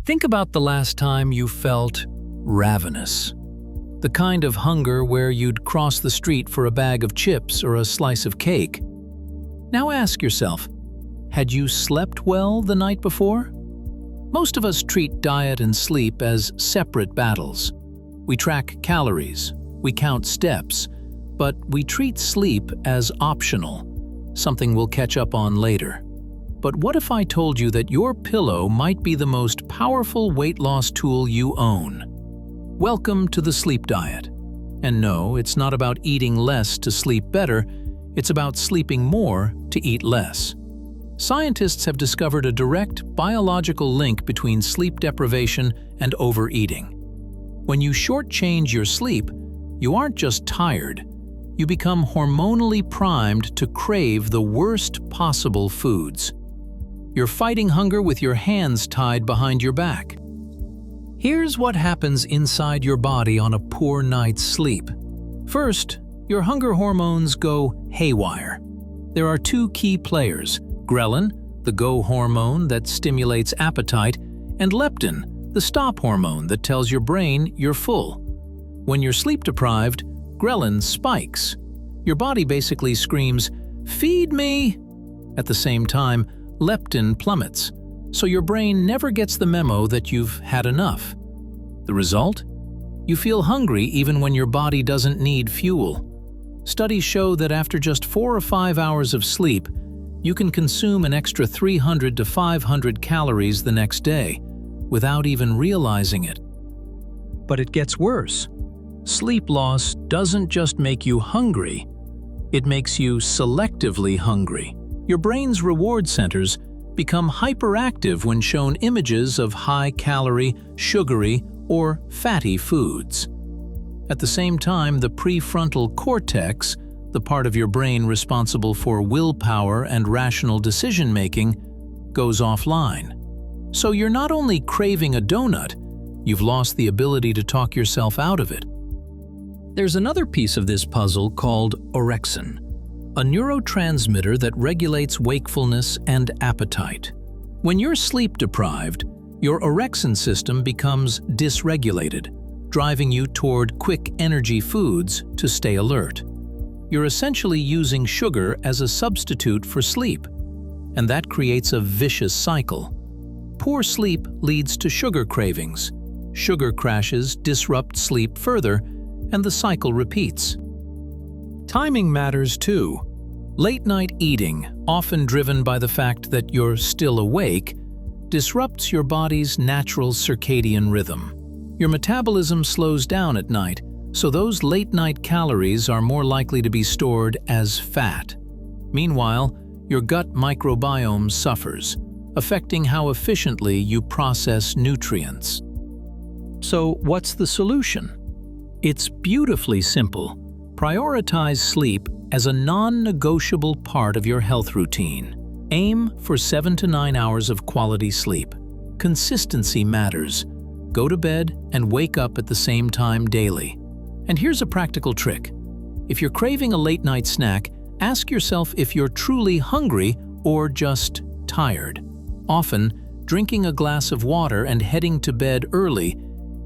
Think about the last time you felt ravenous. The kind of hunger where you'd cross the street for a bag of chips or a slice of cake. Now ask yourself, had you slept well the night before? Most of us treat diet and sleep as separate battles. We track calories, we count steps, but we treat sleep as optional, something we'll catch up on later. But what if I told you that your pillow might be the most powerful weight loss tool you own? Welcome to the sleep diet. And no, it's not about eating less to sleep better, it's about sleeping more to eat less. Scientists have discovered a direct biological link between sleep deprivation and overeating. When you shortchange your sleep, you aren't just tired, you become hormonally primed to crave the worst possible foods. You're fighting hunger with your hands tied behind your back. Here's what happens inside your body on a poor night's sleep. First, your hunger hormones go haywire. There are two key players: ghrelin, the go hormone that stimulates appetite, and leptin, the stop hormone that tells your brain you're full. When you're sleep deprived, ghrelin spikes. Your body basically screams, "Feed me!" At the same time, leptin plummets, so your brain never gets the memo that you've had enough. The result? You feel hungry even when your body doesn't need fuel. Studies show that after just 4 or 5 hours of sleep, you can consume an extra 300 to 500 calories the next day, without even realizing it. But it gets worse. Sleep loss doesn't just make you hungry, it makes you selectively hungry. Your brain's reward centers become hyperactive when shown images of high-calorie, sugary, or fatty foods. At the same time, the prefrontal cortex, the part of your brain responsible for willpower and rational decision-making, goes offline. So you're not only craving a donut, you've lost the ability to talk yourself out of it. There's another piece of this puzzle called orexin, a neurotransmitter that regulates wakefulness and appetite. When you're sleep-deprived, your orexin system becomes dysregulated, driving you toward quick energy foods to stay alert. You're essentially using sugar as a substitute for sleep, and that creates a vicious cycle. Poor sleep leads to sugar cravings. Sugar crashes disrupt sleep further, and the cycle repeats. Timing matters too. Late-night eating, often driven by the fact that you're still awake, disrupts your body's natural circadian rhythm. Your metabolism slows down at night, so those late-night calories are more likely to be stored as fat. Meanwhile, your gut microbiome suffers, affecting how efficiently you process nutrients. So what's the solution? It's beautifully simple. Prioritize sleep as a non-negotiable part of your health routine. Aim for 7 to 9 hours of quality sleep. Consistency matters. Go to bed and wake up at the same time daily. And here's a practical trick. If you're craving a late-night snack, ask yourself if you're truly hungry or just tired. Often, drinking a glass of water and heading to bed early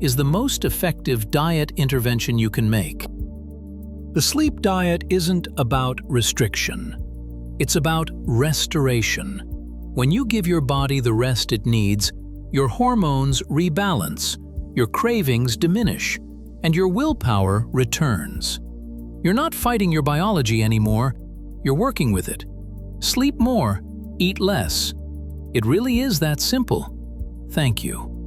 is the most effective diet intervention you can make. The sleep diet isn't about restriction. It's about restoration. When you give your body the rest it needs, your hormones rebalance, your cravings diminish, and your willpower returns. You're not fighting your biology anymore, you're working with it. Sleep more, eat less. It really is that simple. Thank you.